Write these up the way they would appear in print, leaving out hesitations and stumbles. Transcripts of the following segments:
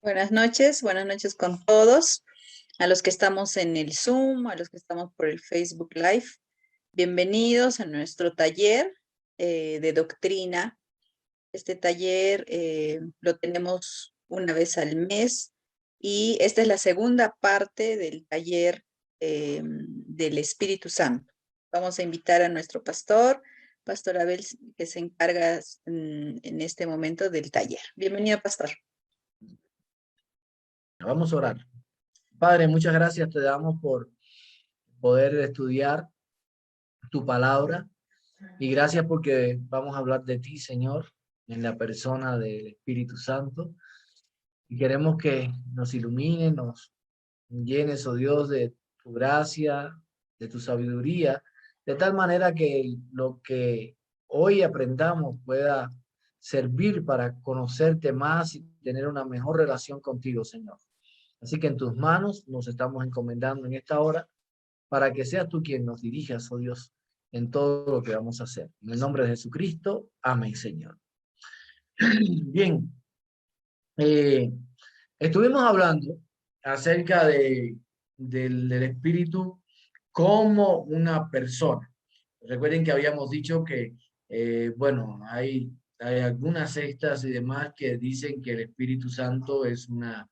Buenas noches con todos, a los que estamos en el Zoom, a los que estamos por el Facebook Live. Bienvenidos a nuestro taller de doctrina. Este taller lo tenemos una vez al mes y esta es la segunda parte del taller del Espíritu Santo. Vamos a invitar a nuestro Pastor Abel, que se encarga en este momento del taller. Bienvenido, Pastor. Vamos a orar. Padre, muchas gracias te damos por poder estudiar tu palabra y gracias porque vamos a hablar de ti, Señor, en la persona del Espíritu Santo. Y queremos que nos ilumine, nos llenes, oh Dios, de tu gracia, de tu sabiduría, de tal manera que lo que hoy aprendamos pueda servir para conocerte más y tener una mejor relación contigo, Señor. Así que en tus manos nos estamos encomendando en esta hora para que seas tú quien nos dirijas, oh Dios, en todo lo que vamos a hacer. En el nombre de Jesucristo, amén, Señor. Bien, eh, estuvimos hablando acerca del espíritu como una persona. Recuerden que habíamos dicho que, bueno, hay algunas sectas y demás que dicen que el Espíritu Santo es una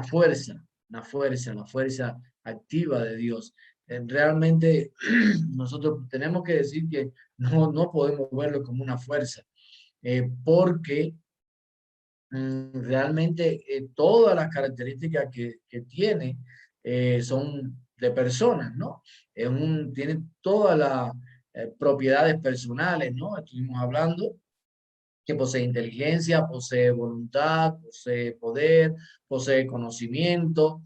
fuerza, la fuerza activa de Dios. Realmente nosotros tenemos que decir que no podemos verlo como una fuerza, porque realmente todas las características que tiene son de personas, ¿no? Tiene todas las propiedades personales, ¿no? Estuvimos hablando que posee inteligencia, posee voluntad, posee poder, posee conocimiento.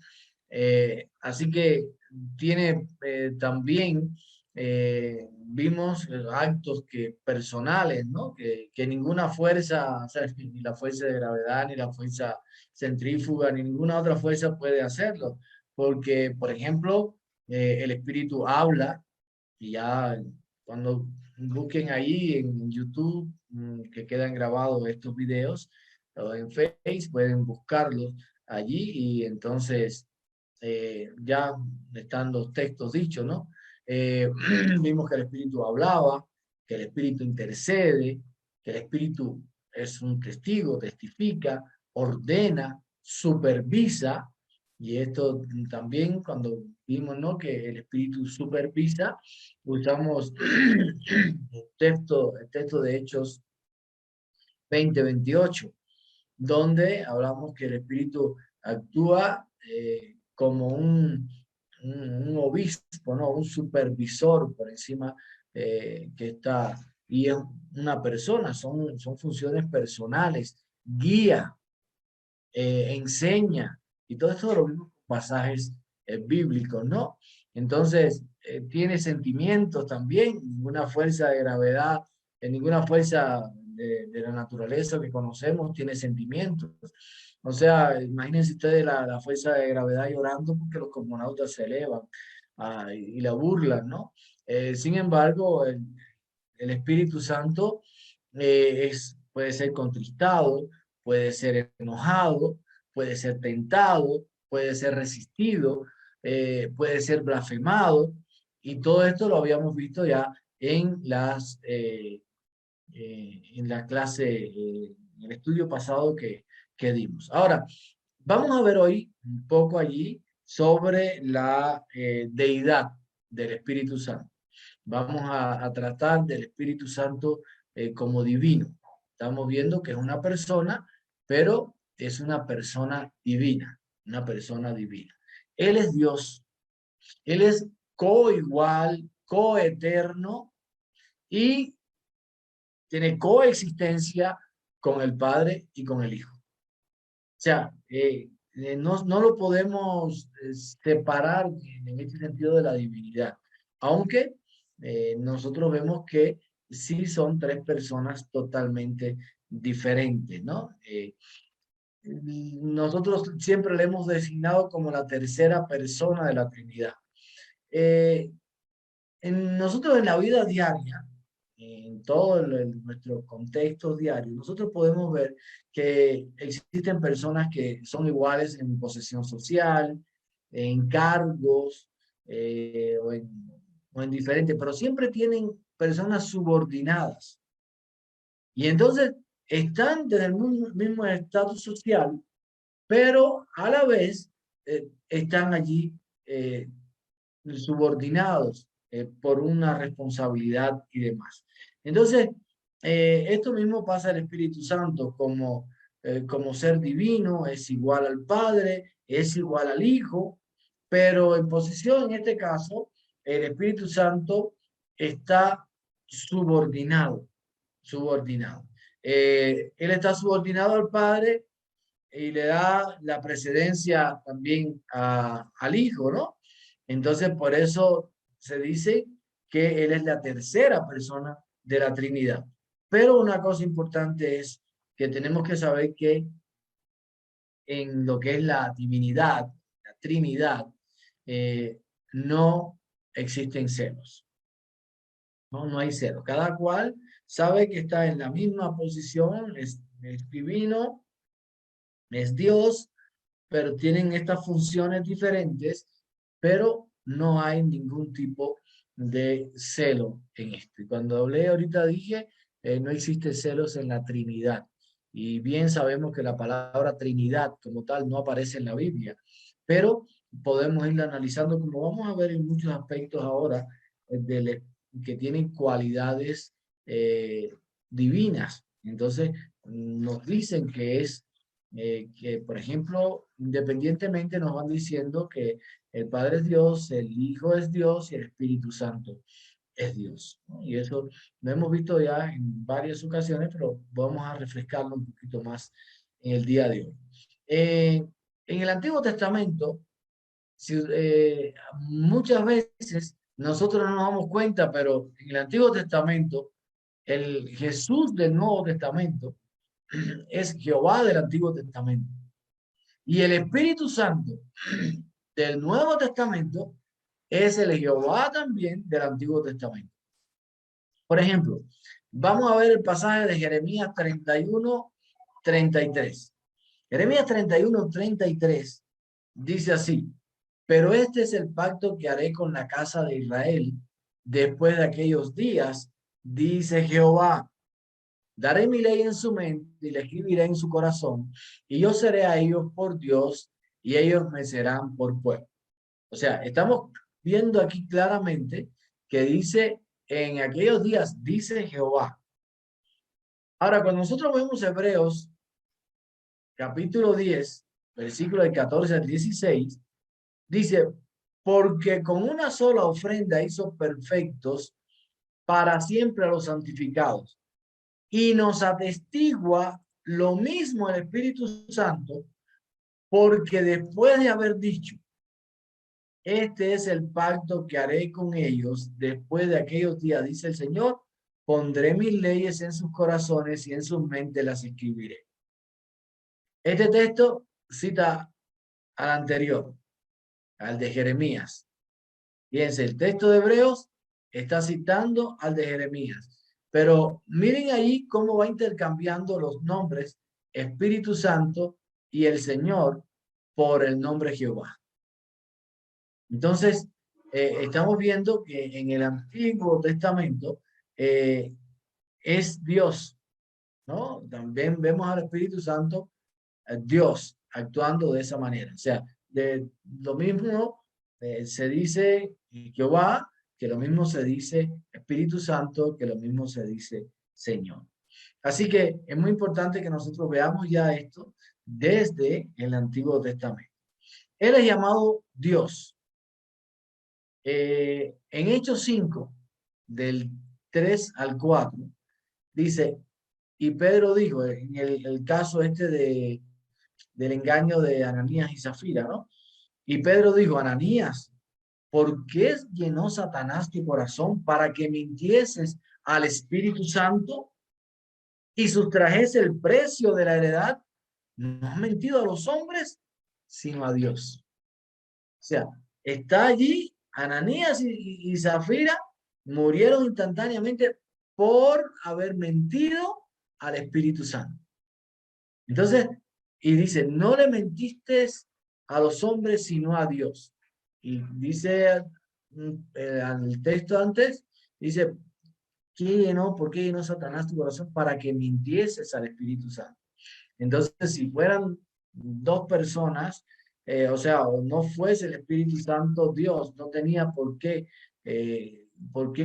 Así que tiene también, vimos actos personales, ¿no? Que ninguna fuerza, o sea, ni la fuerza de gravedad, ni la fuerza centrífuga, ni ninguna otra fuerza puede hacerlo. Porque, por ejemplo, el espíritu habla y ya cuando busquen ahí en YouTube que quedan grabados estos videos o en Facebook, pueden buscarlos allí y entonces ya están los textos dichos, ¿no? Vimos que el Espíritu hablaba, que el Espíritu intercede, que el Espíritu es un testigo, testifica, ordena, supervisa, y esto también cuando vimos, ¿no? Que el Espíritu supervisa, usamos el texto de Hechos 20:28, donde hablamos que el Espíritu actúa como un obispo, ¿no? Un supervisor por encima que está, y es una persona, son funciones personales, guía, enseña, y todo esto lo vimos en pasajes bíblicos, ¿no? Entonces, tiene sentimientos también, ninguna fuerza de gravedad, ninguna fuerza de la naturaleza que conocemos tiene sentimientos. O sea, imagínense ustedes la fuerza de gravedad llorando porque los cosmonautas se elevan y la burlan, ¿no? Sin embargo, el Espíritu Santo puede ser contristado, puede ser enojado, puede ser tentado, puede ser resistido, puede ser blasfemado, y todo esto lo habíamos visto ya en la clase, en el estudio pasado que dimos. Ahora, vamos a ver hoy un poco allí sobre la deidad del Espíritu Santo. Vamos a tratar del Espíritu Santo como divino. Estamos viendo que es una persona, pero es una persona divina, una persona divina. Él es Dios, Él es coigual, coeterno y tiene coexistencia con el Padre y con el Hijo. O sea, no lo podemos separar en este sentido de la divinidad, aunque nosotros vemos que sí son tres personas totalmente diferentes, ¿no? Nosotros siempre le hemos designado como la tercera persona de la Trinidad. Nosotros en la vida diaria en todo nuestro contexto diario, nosotros podemos ver que existen personas que son iguales en posesión social, en cargos o en diferentes, pero siempre tienen personas subordinadas. Y entonces están desde el mismo estatus social, pero a la vez están allí subordinados por una responsabilidad y demás. Entonces, esto mismo pasa al Espíritu Santo como ser divino, es igual al Padre, es igual al Hijo, pero en posición, en este caso, el Espíritu Santo está subordinado, subordinado. Él está subordinado al Padre y le da la precedencia también al Hijo, ¿no? Entonces, por eso se dice que Él es la tercera persona de la Trinidad. Pero una cosa importante es que tenemos que saber que en lo que es la divinidad, la Trinidad, no existen celos, ¿no? No hay celos. Cada cual sabe que está en la misma posición, es divino, es Dios, pero tienen estas funciones diferentes, pero no hay ningún tipo de celo en esto. Y cuando hablé ahorita dije, no existe celos en la Trinidad. Y bien sabemos que la palabra Trinidad como tal no aparece en la Biblia, pero podemos irla analizando como vamos a ver en muchos aspectos ahora, que tienen cualidades divinas. Entonces, nos dicen que, por ejemplo, independientemente nos van diciendo que el Padre es Dios, el Hijo es Dios y el Espíritu Santo es Dios, ¿no? Y eso lo hemos visto ya en varias ocasiones, pero vamos a refrescarlo un poquito más en el día de hoy. En el Antiguo Testamento, muchas veces nosotros no nos damos cuenta, pero en el Antiguo Testamento, el Jesús del Nuevo Testamento es Jehová del Antiguo Testamento. Y el Espíritu Santo del Nuevo Testamento es el Jehová también del Antiguo Testamento. Por ejemplo, vamos a ver el pasaje de Jeremías 31:33. Jeremías 31:33 dice así: pero este es el pacto que haré con la casa de Israel después de aquellos días, dice Jehová. Daré mi ley en su mente y la escribiré en su corazón, y yo seré a ellos por Dios y ellos me serán por pueblo. O sea, estamos viendo aquí claramente que dice, en aquellos días, dice Jehová. Ahora, cuando nosotros vemos Hebreos, capítulo 10, versículo del 14 al 16, dice, porque con una sola ofrenda hizo perfectos para siempre a los santificados. Y nos atestigua lo mismo el Espíritu Santo, porque después de haber dicho, este es el pacto que haré con ellos después de aquellos días, dice el Señor, pondré mis leyes en sus corazones y en sus mentes las escribiré. Este texto cita al anterior, al de Jeremías. Fíjense, el texto de Hebreos está citando al de Jeremías. Pero miren ahí cómo va intercambiando los nombres Espíritu Santo y el Señor por el nombre Jehová. Entonces, estamos viendo que en el Antiguo Testamento es Dios, ¿no? También vemos al Espíritu Santo, Dios, actuando de esa manera. O sea, de lo mismo se dice Jehová, que lo mismo se dice Espíritu Santo, que lo mismo se dice Señor. Así que es muy importante que nosotros veamos ya esto desde el Antiguo Testamento. Él es llamado Dios. En Hechos 5, del 3 al 4, dice, y Pedro dijo, en el caso este del engaño de Ananías y Zafira, ¿no? Y Pedro dijo, Ananías, ¿por qué llenó Satanás tu corazón para que mintieses al Espíritu Santo y sustrajese el precio de la heredad? No has mentido a los hombres, sino a Dios. O sea, está allí Ananías y Zafira, murieron instantáneamente, por haber mentido al Espíritu Santo. Entonces, y dice, no le mentiste a los hombres, sino a Dios. Y dice al texto antes, dice, ¿por qué llenó Satanás tu corazón para que mintieses al Espíritu Santo? Entonces, si fueran dos personas, o sea, o no fuese el Espíritu Santo Dios, no tenía por qué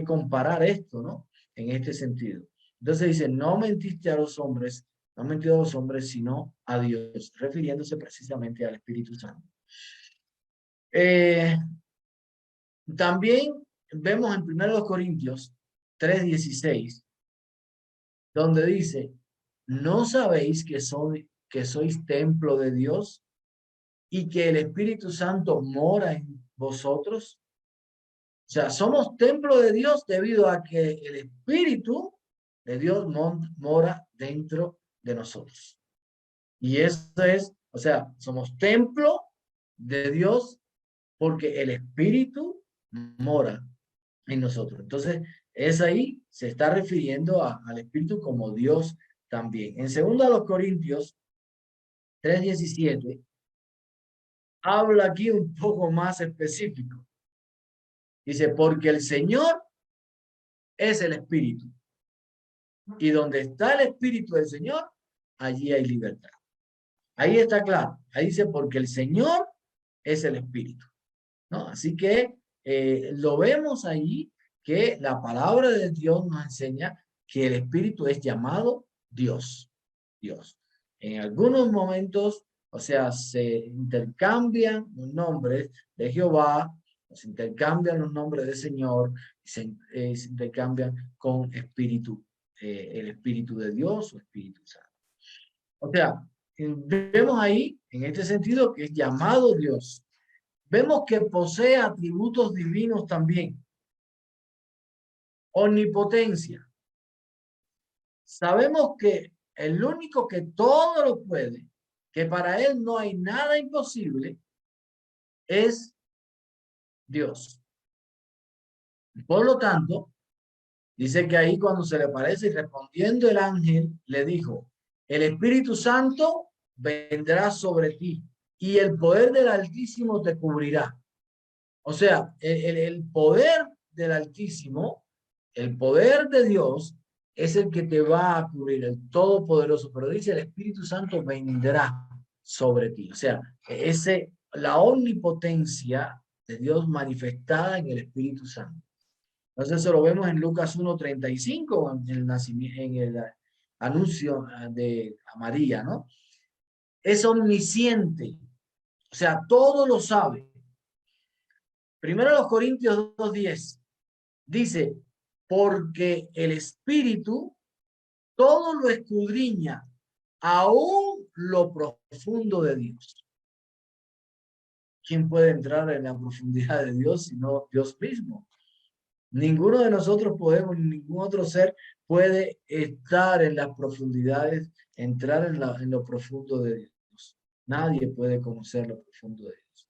comparar esto, ¿no? En este sentido. Entonces dice, no mentiste a los hombres, no mentió a los hombres, sino a Dios, refiriéndose precisamente al Espíritu Santo. También vemos en 1 Corintios 3:16, donde dice, ¿no sabéis que sois templo de Dios y que el Espíritu Santo mora en vosotros? O sea, somos templo de Dios debido a que el Espíritu de Dios mora dentro de nosotros. Y eso es, o sea, somos templo de Dios porque el Espíritu mora en nosotros. Entonces, es ahí, se está refiriendo al Espíritu como Dios también. En 2 Corintios 3:17, habla aquí un poco más específico. Dice, porque el Señor es el Espíritu. Y donde está el Espíritu del Señor, allí hay libertad. Ahí está claro. Ahí dice, porque el Señor es el Espíritu, ¿no? Así que lo vemos ahí, que la palabra de Dios nos enseña que el Espíritu es llamado Dios. Dios. En algunos momentos, o sea, se intercambian los nombres de Jehová, se intercambian los nombres del Señor, se intercambian con Espíritu, el Espíritu de Dios o Espíritu Santo. O sea, vemos ahí, en este sentido, que es llamado Dios. Vemos que posee atributos divinos también. Omnipotencia. Sabemos que el único que todo lo puede, que para él no hay nada imposible, es Dios. Por lo tanto, dice que ahí cuando se le aparece y respondiendo el ángel, le dijo, el Espíritu Santo vendrá sobre ti y el poder del Altísimo te cubrirá. O sea, el poder del Altísimo, el poder de Dios, es el que te va a cubrir, el Todopoderoso. Pero dice, el Espíritu Santo vendrá sobre ti. O sea, la omnipotencia de Dios manifestada en el Espíritu Santo. Entonces eso lo vemos en Lucas 1:35, en el anuncio de María, ¿no? Es omnisciente, o sea, todo lo sabe. Primero los Corintios 2:10 dice, porque el Espíritu todo lo escudriña, aún lo profundo de Dios. ¿Quién puede entrar en la profundidad de Dios sino Dios mismo? Ninguno de nosotros podemos, ningún otro ser puede estar en las profundidades, entrar en lo profundo de Dios. Nadie puede conocer lo profundo de Dios.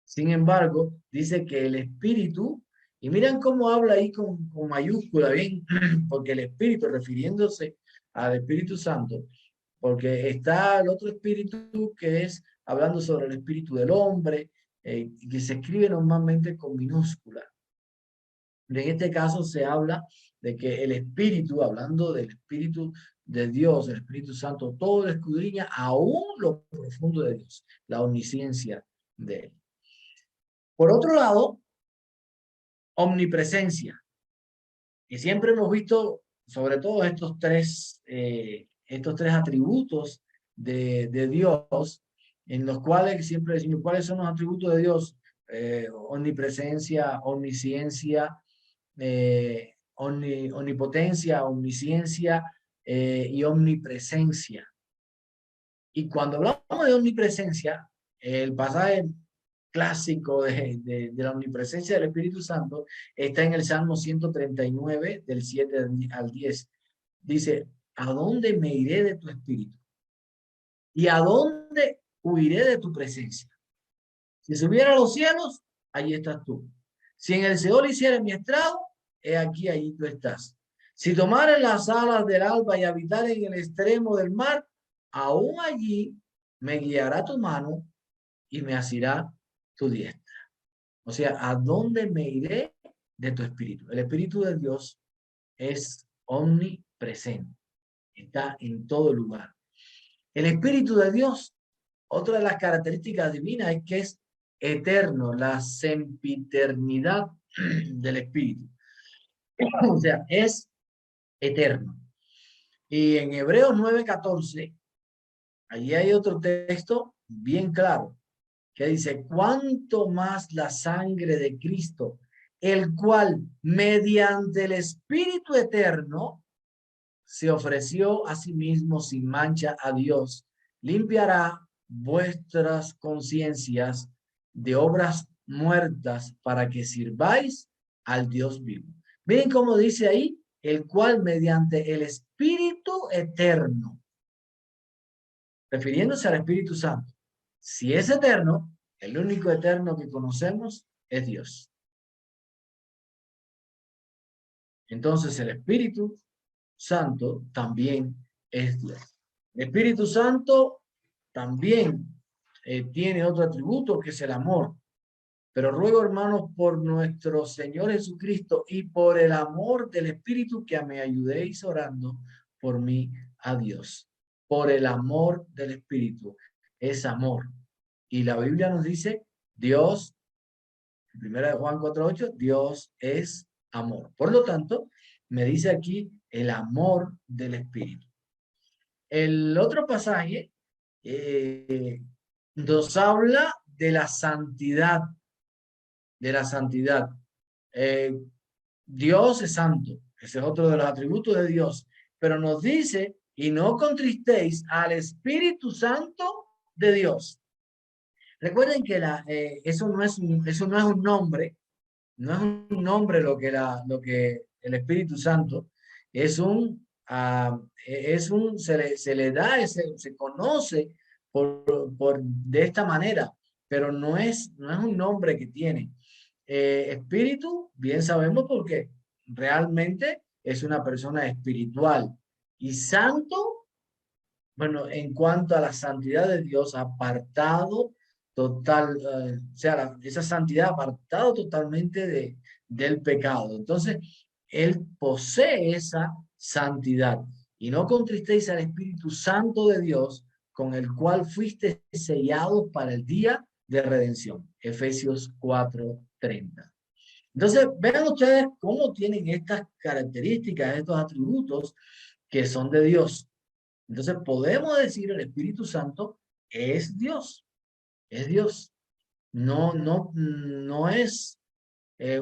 Sin embargo, dice que el Espíritu, y miren cómo habla ahí con mayúscula, bien, porque el Espíritu, refiriéndose al Espíritu Santo, porque está el otro Espíritu que es hablando sobre el Espíritu del hombre, que se escribe normalmente con minúscula. En este caso se habla de que el Espíritu, hablando del Espíritu de Dios, el Espíritu Santo, todo lo escudriña aún lo profundo de Dios, la omnisciencia de él. Por otro lado, omnipresencia. Y siempre hemos visto, sobre todo estos tres atributos de Dios, en los cuales siempre decimos, ¿cuáles son los atributos de Dios? Omnipresencia, omnisciencia, omnipotencia, omnisciencia y omnipresencia. Y cuando hablamos de omnipresencia, el pasaje clásico de la omnipresencia del Espíritu Santo está en el Salmo 139, del 7 al 10. Dice, ¿a dónde me iré de tu espíritu? ¿Y a dónde huiré de tu presencia? Si subiera a los cielos, allí estás tú. Si en el Seol hiciera mi estrado, he aquí, allí tú estás. Si tomare las alas del alba y habitar en el extremo del mar, aún allí me guiará tu mano y me asirá tu diestra. O sea, ¿a dónde me iré de tu espíritu? El espíritu de Dios es omnipresente, está en todo lugar. El espíritu de Dios, otra de las características divinas es que es eterno, la sempiternidad del espíritu. O sea, es eterno. Y en Hebreos 9:14, allí hay otro texto bien claro que dice, cuánto más la sangre de Cristo, el cual mediante el Espíritu Eterno se ofreció a sí mismo sin mancha a Dios, limpiará vuestras conciencias de obras muertas para que sirváis al Dios vivo. Miren cómo dice ahí, el cual mediante el Espíritu Eterno, refiriéndose al Espíritu Santo. Si es eterno, el único eterno que conocemos es Dios. Entonces el Espíritu Santo también es Dios. El Espíritu Santo también tiene otro atributo que es el amor. Pero ruego, hermanos, por nuestro Señor Jesucristo y por el amor del Espíritu, que me ayudéis orando por mí a Dios. Por el amor del Espíritu. Es amor. Y la Biblia nos dice, Dios, en 1 Juan 4:8, Dios es amor. Por lo tanto, me dice aquí el amor del Espíritu. El otro pasaje nos habla de la santidad. De la santidad. Dios es santo. Ese es otro de los atributos de Dios. Pero nos dice, y no contristéis al Espíritu Santo de Dios. Recuerden que eso no es un nombre, no es un nombre lo que el Espíritu Santo se le da, se conoce de esta manera, pero no es un nombre que tiene. Espíritu, bien sabemos porque realmente es una persona espiritual. Y santo, bueno, en cuanto a la santidad de Dios, apartado total, o sea, esa santidad apartado totalmente del pecado. Entonces, él posee esa santidad. Y no contristéis al Espíritu Santo de Dios, con el cual fuiste sellados para el día de redención. Efesios 4:30. Entonces, vean ustedes cómo tienen estas características, estos atributos que son de Dios. Entonces podemos decir el Espíritu Santo es Dios, es Dios. No es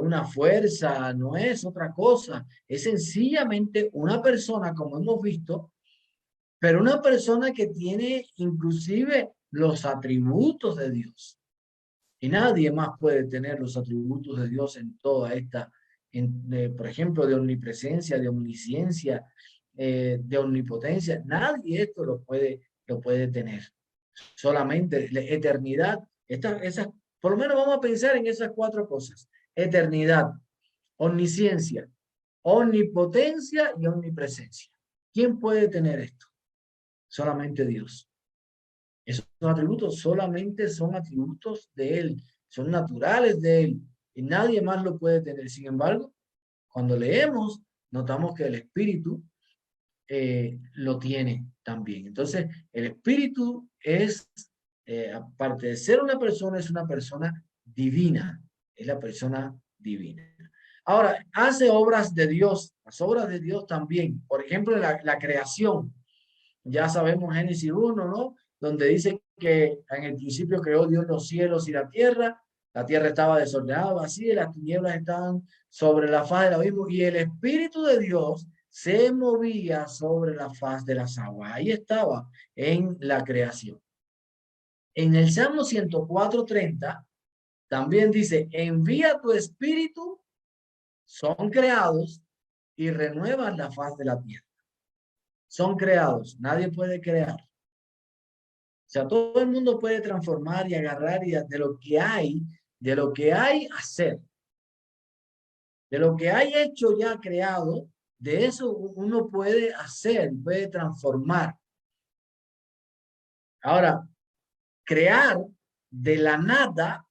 una fuerza, no es otra cosa. Es sencillamente una persona, como hemos visto, pero una persona que tiene inclusive los atributos de Dios. Y nadie más puede tener los atributos de Dios en toda esta, por ejemplo, de omnipresencia, de omnisciencia, de omnipotencia. Nadie esto lo puede tener. Solamente la eternidad, por lo menos vamos a pensar en esas cuatro cosas. Eternidad, omnisciencia, omnipotencia y omnipresencia. ¿Quién puede tener esto? Solamente Dios. Esos atributos solamente son atributos de Él, son naturales de Él y nadie más lo puede tener. Sin embargo, cuando leemos, notamos que el Espíritu lo tiene también. Entonces, el Espíritu es, aparte de ser una persona, es una persona divina, es la persona divina. Ahora, hace obras de Dios, las obras de Dios también. Por ejemplo, la creación. Ya sabemos Génesis 1, ¿no? Donde dice que en el principio creó Dios los cielos y la tierra estaba desordenada, vacía, y las tinieblas estaban sobre la faz del abismo, y el Espíritu de Dios se movía sobre la faz de las aguas. Ahí estaba en la creación. En el Salmo 104:30 también dice, envía tu espíritu, son creados y renuevan la faz de la tierra. Son creados, nadie puede crear. O sea, todo el mundo puede transformar y agarrar y de lo que hay hacer. De lo que hay hecho ya creado, de eso uno puede hacer, puede transformar. Ahora, crear de la nada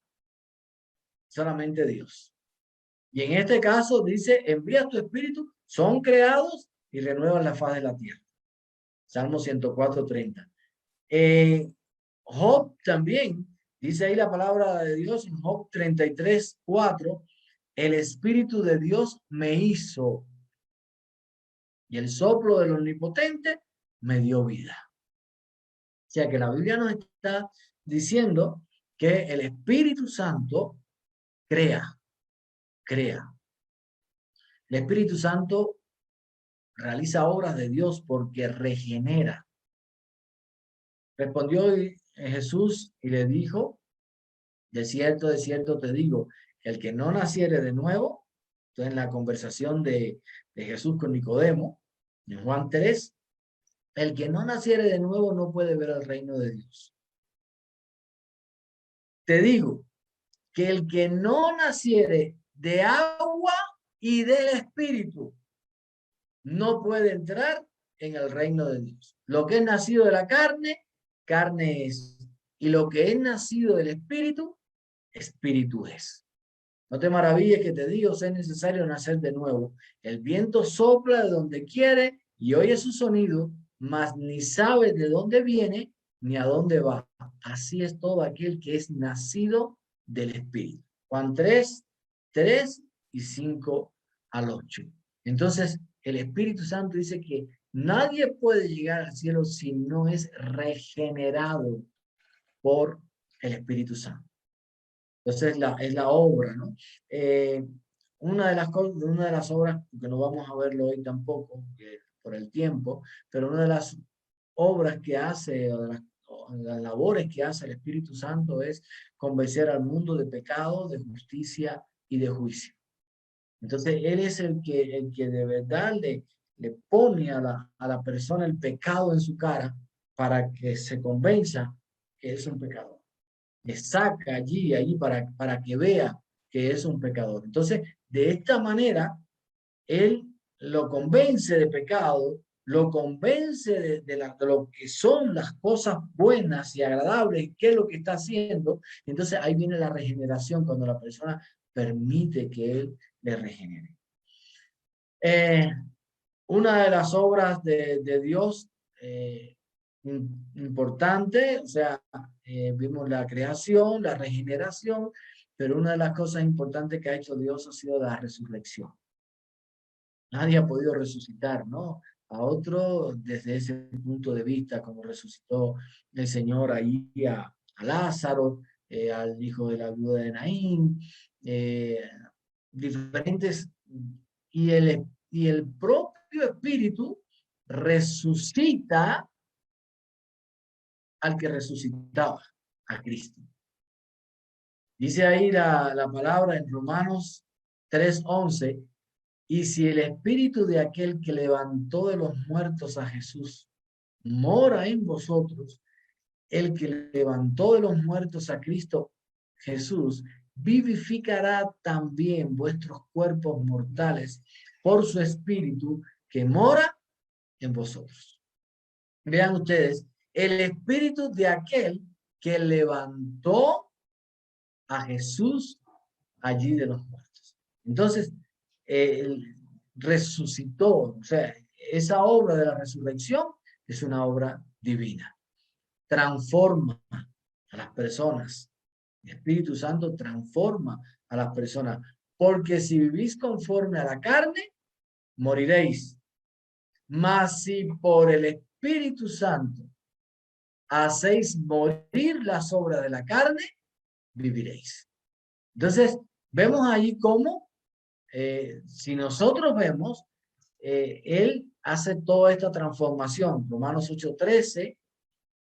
solamente Dios. Y en este caso dice, envía tu espíritu, son creados y renuevan la faz de la tierra. Salmo 104:30. Job también, dice ahí la palabra de Dios en Job 33:4, el espíritu de Dios me hizo y el soplo del Omnipotente me dio vida. O sea que la Biblia nos está diciendo que el Espíritu Santo crea. El Espíritu Santo realiza obras de Dios porque regenera. Respondió Jesús y le dijo, de cierto te digo, el que no naciere de nuevo, entonces en la conversación de Jesús con Nicodemo, en Juan 3, el que no naciere de nuevo no puede ver el reino de Dios. Te digo que el que no naciere de agua y del Espíritu no puede entrar en el reino de Dios. Lo que es nacido de la carne, carne es. Y lo que es nacido del Espíritu, Espíritu es. No te maravilles que te digo, es necesario nacer de nuevo. El viento sopla de donde quiere y oye su sonido, mas ni sabe de dónde viene ni a dónde va. Así es todo aquel que es nacido del Espíritu. Juan 3:3-5-8. Entonces, el Espíritu Santo dice que nadie puede llegar al cielo si no es regenerado por el Espíritu Santo. Entonces es la obra, ¿no? Una de las obras, que no vamos a verlo hoy tampoco, por el tiempo, pero una de las obras que hace, o de las labores que hace el Espíritu Santo es convencer al mundo de pecado, de justicia y de juicio. Entonces, Él es el que de verdad le pone a la persona el pecado en su cara para que se convenza que es un pecador. Le saca allí para que vea que es un pecador. Entonces, de esta manera, Él lo convence de pecado, lo convence de lo que son las cosas buenas y agradables, qué es lo que está haciendo. Entonces, ahí viene la regeneración, cuando la persona permite que Él le regenere. Una de las obras de Dios importante, o sea, vimos la creación, la regeneración, pero una de las cosas importantes que ha hecho Dios ha sido la resurrección. Nadie ha podido resucitar, ¿no? A otro desde ese punto de vista, como resucitó el Señor ahí a Lázaro, al hijo de la viuda de Naín, diferentes, y el propio Espíritu resucita al que resucitaba, a Cristo. Dice ahí la palabra en Romanos 3:11, y si el espíritu de aquel que levantó de los muertos a Jesús mora en vosotros, el que levantó de los muertos a Cristo Jesús, vivificará también vuestros cuerpos mortales por su espíritu que mora en vosotros. Vean ustedes, el espíritu de aquel que levantó a Jesús allí de los muertos. Entonces, resucitó, o sea, esa obra de la resurrección es una obra divina. Transforma a las personas. El Espíritu Santo transforma a las personas. Porque si vivís conforme a la carne, moriréis. Mas si por el Espíritu Santo hacéis morir las obras de la carne, viviréis. Entonces, vemos ahí cómo, si nosotros vemos, Él hace toda esta transformación. Romanos 8:13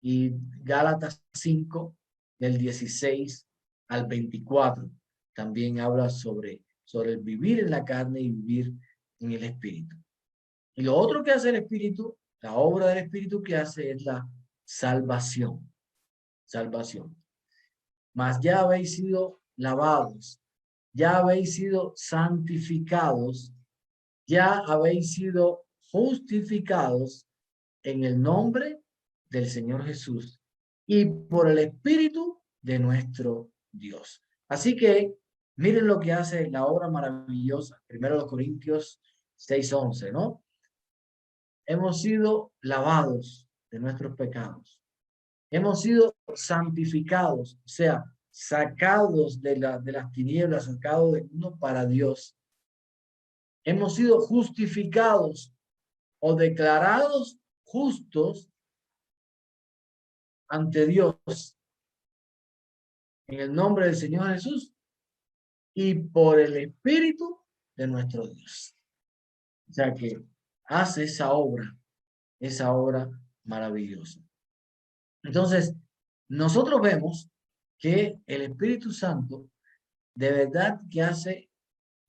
y Gálatas 5, del 16 al 24. También habla sobre el vivir en la carne y vivir en el Espíritu. Y lo otro que hace el Espíritu, la obra del Espíritu que hace es la salvación. Salvación. Mas ya habéis sido lavados, ya habéis sido santificados ya habéis sido justificados en el nombre del Señor Jesús y por el Espíritu de nuestro Dios. Así que miren lo que hace la obra maravillosa, primero los Corintios 6:11, ¿no? Hemos sido lavados de nuestros pecados. Hemos sido santificados, o sea, sacados de las tinieblas, sacados del mundo para Dios. Hemos sido justificados o declarados justos ante Dios en el nombre del Señor Jesús y por el Espíritu de nuestro Dios. O sea que hace esa obra maravillosa. Entonces, nosotros vemos que el Espíritu Santo de verdad que hace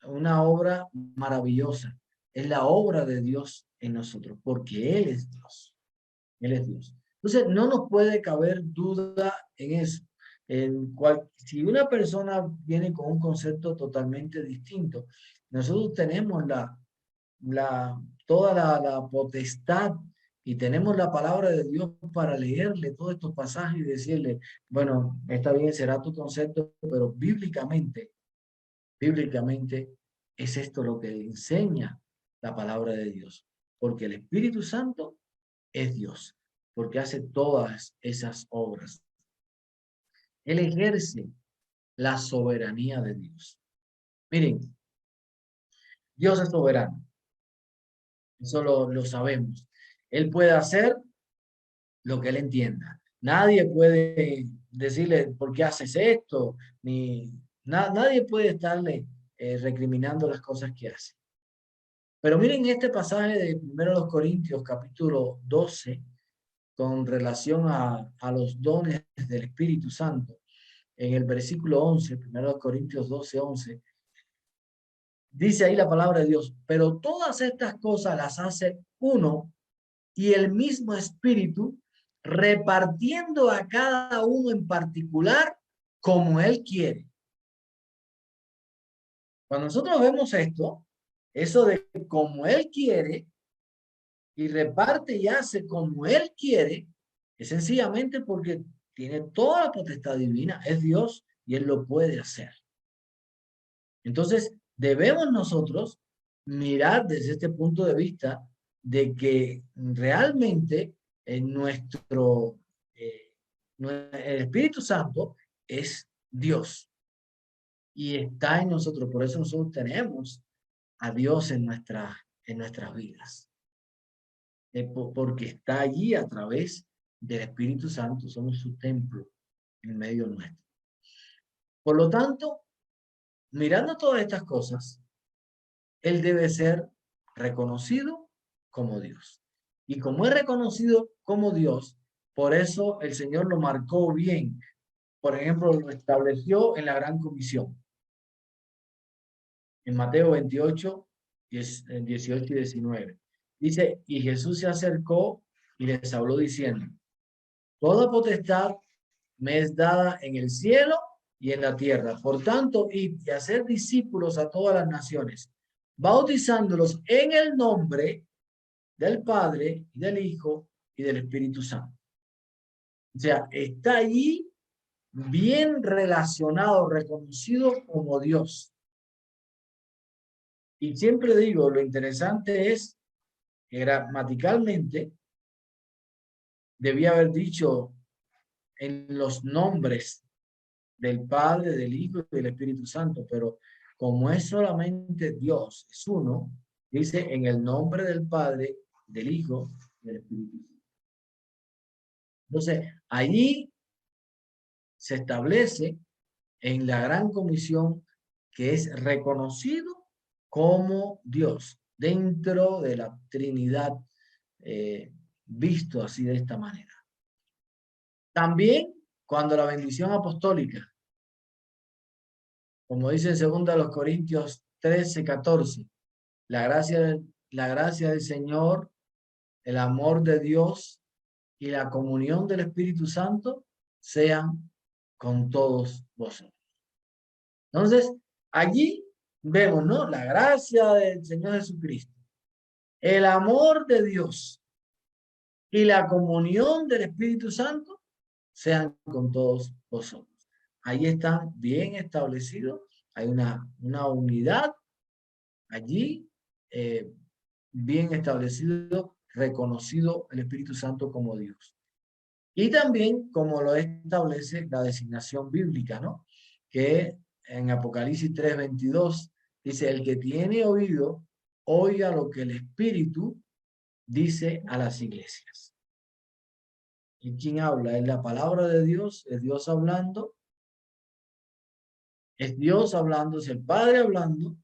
una obra maravillosa. Es la obra de Dios en nosotros, porque Él es Dios. Él es Dios. Entonces, no nos puede caber duda en eso. Si una persona viene con un concepto totalmente distinto, nosotros tenemos toda la potestad y tenemos la palabra de Dios para leerle todos estos pasajes y decirle, bueno, está bien, será tu concepto, pero bíblicamente es esto lo que enseña la palabra de Dios, porque el Espíritu Santo es Dios, porque hace todas esas obras. Él ejerce la soberanía de Dios. Miren, Dios es soberano, eso lo sabemos. Él puede hacer lo que él entienda. Nadie puede decirle, ¿por qué haces esto? Nadie puede estarle recriminando las cosas que hace. Pero miren este pasaje de 1 Corintios capítulo 12 con relación a los dones del Espíritu Santo. En el versículo 11, 1 Corintios 12:11, dice ahí la palabra de Dios, pero todas estas cosas las hace uno y el mismo Espíritu, repartiendo a cada uno en particular como Él quiere. Cuando nosotros vemos esto, eso de como Él quiere y reparte y hace como Él quiere, es sencillamente porque tiene toda la potestad divina, es Dios y Él lo puede hacer. Entonces, debemos nosotros mirar desde este punto de vista de que realmente el Espíritu Santo es Dios y está en nosotros. Por eso nosotros tenemos a Dios en nuestras vidas. Porque está allí a través del Espíritu Santo. Somos su templo en medio nuestro. Por lo tanto, mirando todas estas cosas, Él debe ser reconocido como Dios. Y como es reconocido como Dios, por eso el Señor lo marcó bien. Por ejemplo, lo estableció en la Gran Comisión. En Mateo 28, 18 y 19. Dice, y Jesús se acercó y les habló diciendo, toda potestad me es dada en el cielo y en la tierra. Por tanto, id y hacer discípulos a todas las naciones, bautizándolos en el nombre del Padre y del Hijo y del Espíritu Santo. O sea, está allí bien relacionado, reconocido como Dios. Y siempre digo, lo interesante es que gramaticalmente debía haber dicho en los nombres del Padre, del Hijo y del Espíritu Santo, pero como es solamente Dios, es uno, dice en el nombre del Padre, del Hijo y del Espíritu Santo. Entonces, allí se establece en la Gran Comisión que es reconocido como Dios dentro de la Trinidad, visto así de esta manera. También cuando la bendición apostólica, como dice en 2 Corintios 13:14, la gracia del Señor, el amor de Dios y la comunión del Espíritu Santo sean con todos vosotros. Entonces, allí vemos, ¿no? La gracia del Señor Jesucristo, el amor de Dios y la comunión del Espíritu Santo sean con todos vosotros. Ahí están bien establecidos, hay una unidad allí, bien establecido, reconocido el Espíritu Santo como Dios. Y también como lo establece la designación bíblica, ¿no? Que en Apocalipsis 3:22 dice, el que tiene oído, oiga lo que el Espíritu dice a las iglesias. ¿Y quién habla? Es la palabra de Dios, es Dios hablando, es Dios hablando, es el Padre hablando,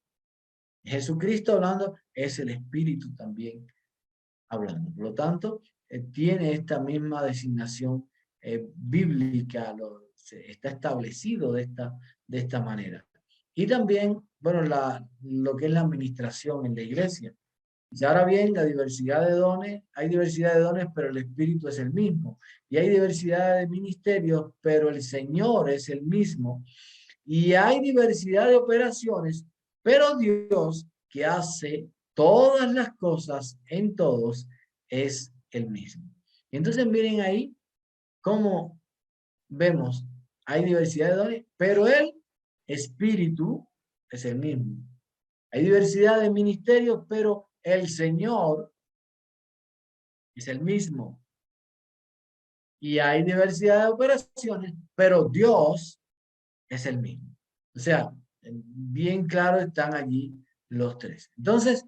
Jesucristo hablando, es el Espíritu también hablando. Por lo tanto, tiene esta misma designación bíblica, está establecido de esta manera. Y también, bueno, lo que es la administración en la iglesia. Y ahora bien, la diversidad de dones, hay diversidad de dones, pero el Espíritu es el mismo. Y hay diversidad de ministerios, pero el Señor es el mismo. Y hay diversidad de operaciones, pero Dios, que hace todas las cosas en todos, es el mismo. Entonces miren ahí cómo vemos, hay diversidad de dones, pero el Espíritu es el mismo. Hay diversidad de ministerios, pero el Señor es el mismo. Y hay diversidad de operaciones, pero Dios es el mismo. O sea, bien claro están allí los tres. Entonces,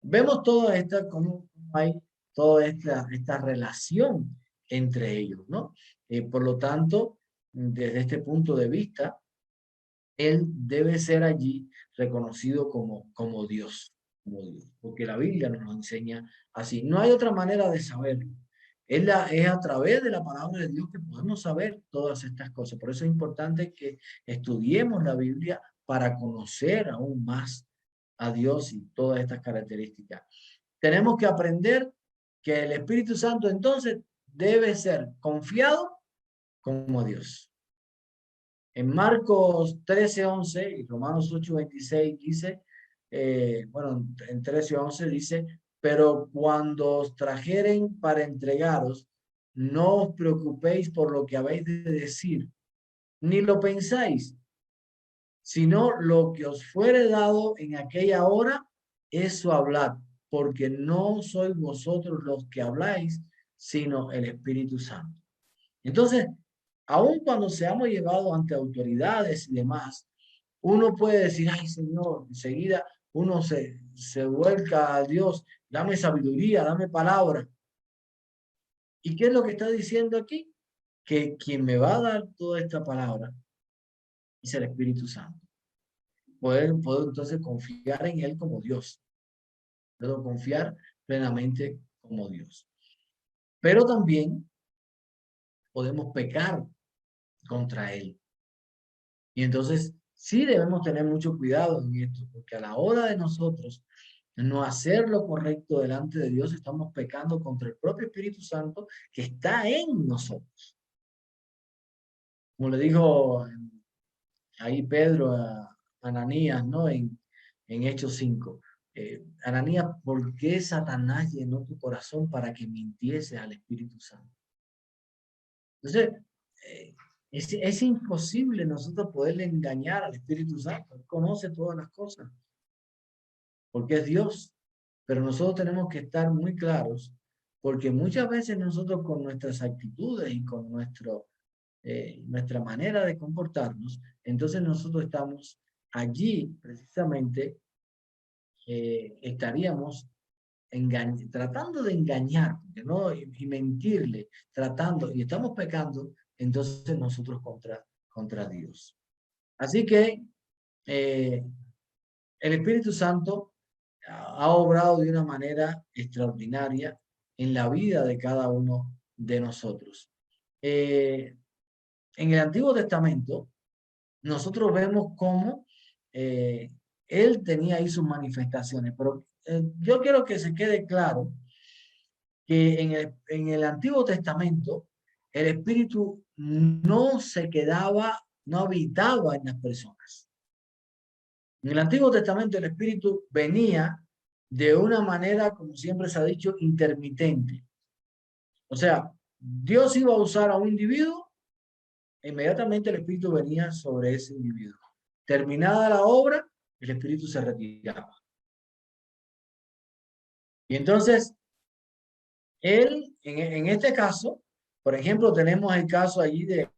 vemos toda esta, cómo hay toda esta relación entre ellos, ¿no? Por lo tanto, desde este punto de vista, él debe ser allí reconocido como Dios, porque la Biblia nos lo enseña así. No hay otra manera de saberlo. Es a través de la palabra de Dios que podemos saber todas estas cosas. Por eso es importante que estudiemos la Biblia para conocer aún más a Dios y todas estas características. Tenemos que aprender que el Espíritu Santo entonces debe ser confiado como Dios. En Marcos 13:11 y Romanos 8:26 dice, bueno, en 13:11 dice, pero cuando os trajeren para entregaros, no os preocupéis por lo que habéis de decir, ni lo pensáis, sino lo que os fuere dado en aquella hora, eso hablad, porque no sois vosotros los que habláis, sino el Espíritu Santo. Entonces, aun cuando seamos llevados ante autoridades y demás, uno puede decir, ay Señor, enseguida uno se vuelca a Dios, dame sabiduría, dame palabra. ¿Y qué es lo que está diciendo aquí? Que quien me va a dar toda esta palabra es el Espíritu Santo. Puedo entonces confiar en Él como Dios. Puedo confiar plenamente como Dios. Pero también podemos pecar contra Él. Y entonces sí debemos tener mucho cuidado en esto, porque a la hora de nosotros no hacer lo correcto delante de Dios, estamos pecando contra el propio Espíritu Santo que está en nosotros. Como le dijo ahí Pedro a Ananías, ¿no? En Hechos 5. Ananías, ¿por qué Satanás llenó tu corazón para que mintiese al Espíritu Santo? Entonces, es imposible nosotros poderle engañar al Espíritu Santo. Él conoce todas las cosas, porque es Dios. Pero nosotros tenemos que estar muy claros, porque muchas veces nosotros con nuestras actitudes y con nuestra manera de comportarnos, entonces nosotros estamos allí precisamente, estaríamos tratando de engañar, ¿no? Y mentirle, tratando, y estamos pecando, entonces nosotros contra Dios. Así que el Espíritu Santo ha obrado de una manera extraordinaria en la vida de cada uno de nosotros. En el Antiguo Testamento, nosotros vemos cómo él tenía ahí sus manifestaciones, pero yo quiero que se quede claro que en el Antiguo Testamento el Espíritu no se quedaba, no habitaba en las personas. En el Antiguo Testamento el Espíritu venía de una manera, como siempre se ha dicho, intermitente. O sea, Dios iba a usar a un individuo, e inmediatamente el Espíritu venía sobre ese individuo. Terminada la obra, el Espíritu se retiraba. Y entonces, él, en este caso, por ejemplo, tenemos el caso allí de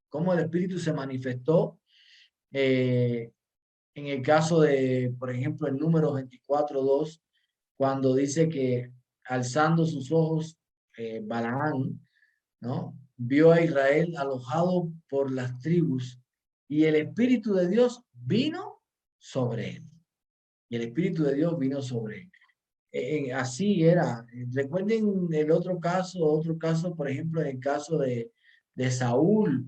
cómo el Espíritu se manifestó en el caso de, por ejemplo, el número 24:2, cuando dice que alzando sus ojos, Balaán, ¿no?, vio a Israel alojado por las tribus y el Espíritu de Dios vino sobre él. Y el Espíritu de Dios vino sobre él. Así era. Recuerden el otro caso, por ejemplo, en el caso de Saúl,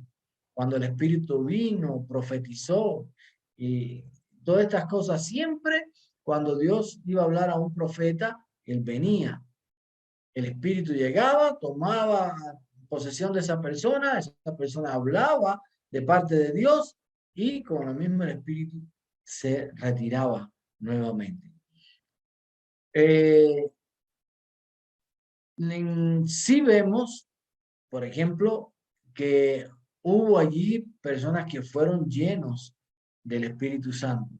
cuando el Espíritu vino, profetizó y todas estas cosas. Siempre cuando Dios iba a hablar a un profeta, él venía. El Espíritu llegaba, tomaba posesión de esa persona hablaba de parte de Dios y con lo mismo el Espíritu se retiraba nuevamente. Sí vemos, por ejemplo, que hubo allí personas que fueron llenos del Espíritu Santo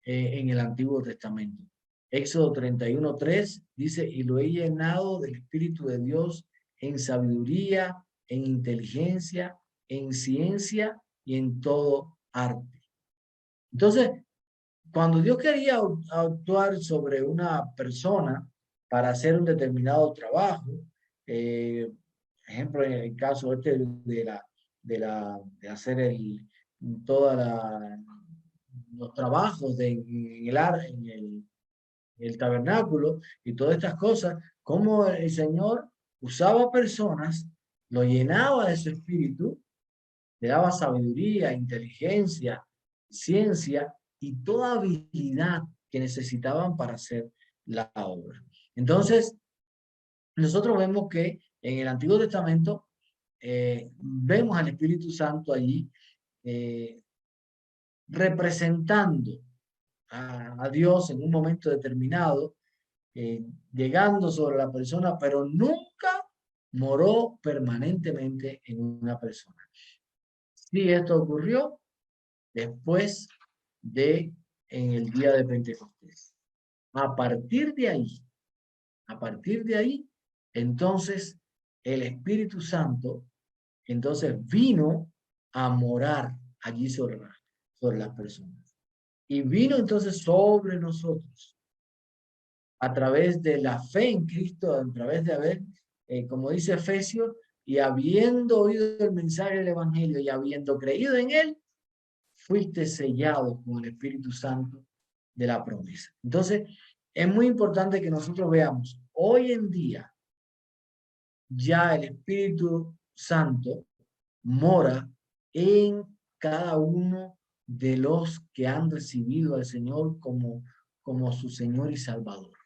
en el Antiguo Testamento. Éxodo 31:3 dice, y lo he llenado del Espíritu de Dios en sabiduría, en inteligencia, en ciencia y en todo arte. Entonces, cuando Dios quería actuar sobre una persona para hacer un determinado trabajo, ejemplo, en el caso este de hacer toda los trabajos en el tabernáculo y todas estas cosas, como el Señor usaba personas, lo llenaba de su espíritu, le daba sabiduría, inteligencia, ciencia y toda habilidad que necesitaban para hacer la obra. Entonces, nosotros vemos que en el Antiguo Testamento vemos al Espíritu Santo allí representando a Dios en un momento determinado, llegando sobre la persona, pero nunca moró permanentemente en una persona. Sí, esto ocurrió después en el día de Pentecostés. A partir de ahí, entonces, el Espíritu Santo, entonces vino a morar allí sobre las personas. Y vino entonces sobre nosotros a través de la fe en Cristo, a través de haber, como dice Efesios, y habiendo oído el mensaje del Evangelio y habiendo creído en él, fuiste sellado con el Espíritu Santo de la promesa. Entonces, es muy importante que nosotros veamos, hoy en día, ya el Espíritu Santo mora en cada uno de los que han recibido al Señor como su Señor y Salvador.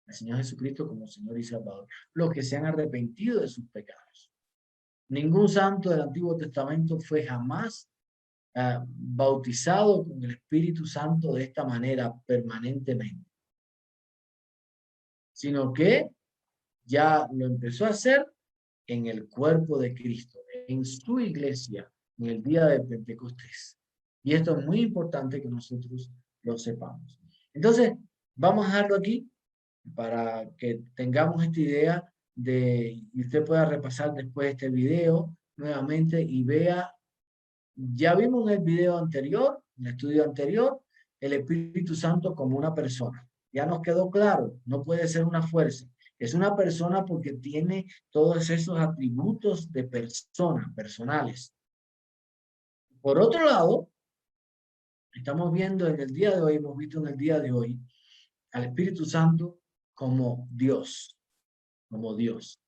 Al Señor Jesucristo como Señor y Salvador. Los que se han arrepentido de sus pecados. Ningún santo del Antiguo Testamento fue jamás bautizado con el Espíritu Santo de esta manera permanentemente, sino que ya lo empezó a hacer en el cuerpo de Cristo, en su iglesia, en el día de Pentecostés. Y esto es muy importante que nosotros lo sepamos. Entonces, vamos a dejarlo aquí para que tengamos esta idea y usted pueda repasar después este video nuevamente y vea. Ya vimos en el video anterior, en el estudio anterior, el Espíritu Santo como una persona. Ya nos quedó claro, no puede ser una fuerza. Es una persona porque tiene todos esos atributos de persona, personales. Por otro lado, estamos viendo en el día de hoy, hemos visto en el día de hoy, al Espíritu Santo como Dios, como Dios.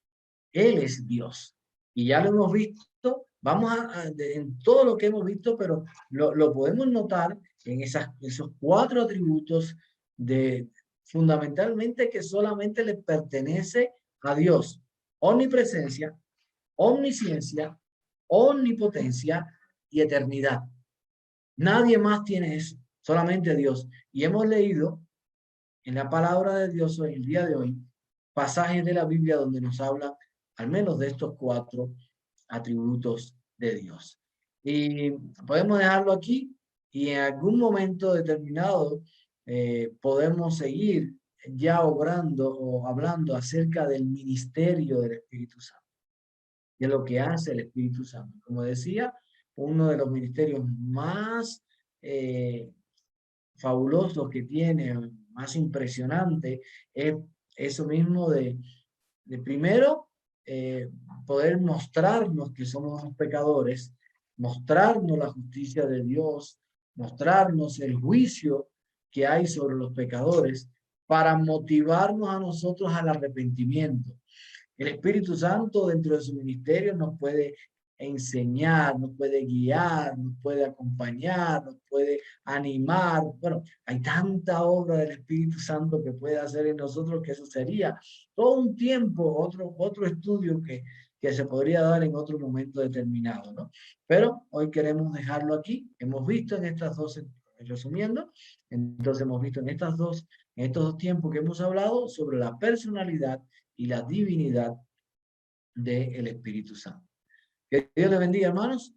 Él es Dios. Y ya lo hemos visto, en todo lo que hemos visto, pero lo podemos notar en esos 4 atributos fundamentalmente que solamente le pertenece a Dios. Omnipresencia, omnisciencia, omnipotencia y eternidad. Nadie más tiene eso. solamente Dios. Y hemos leído en la palabra de Dios hoy, el día de hoy, pasajes de la Biblia donde nos hablan al menos de estos 4 atributos de Dios. Y podemos dejarlo aquí y en algún momento determinado podemos seguir ya obrando o hablando acerca del ministerio del Espíritu Santo, de lo que hace el Espíritu Santo. Como decía, uno de los ministerios más fabulosos que tiene, más impresionante, es eso mismo de primero poder mostrarnos que somos pecadores, mostrarnos la justicia de Dios, mostrarnos el juicio que hay sobre los pecadores para motivarnos a nosotros al arrepentimiento. El Espíritu Santo dentro de su ministerio nos puede enseñar, nos puede guiar, nos puede acompañar, nos puede animar. Bueno, hay tanta obra del Espíritu Santo que puede hacer en nosotros que eso sería todo un tiempo, otro estudio que se podría dar en otro momento determinado, ¿no? Pero hoy queremos dejarlo aquí. Hemos visto en estas dos, resumiendo, entonces hemos visto en estos dos tiempos que hemos hablado sobre la personalidad y la divinidad del Espíritu Santo. Que Dios les bendiga, hermanos.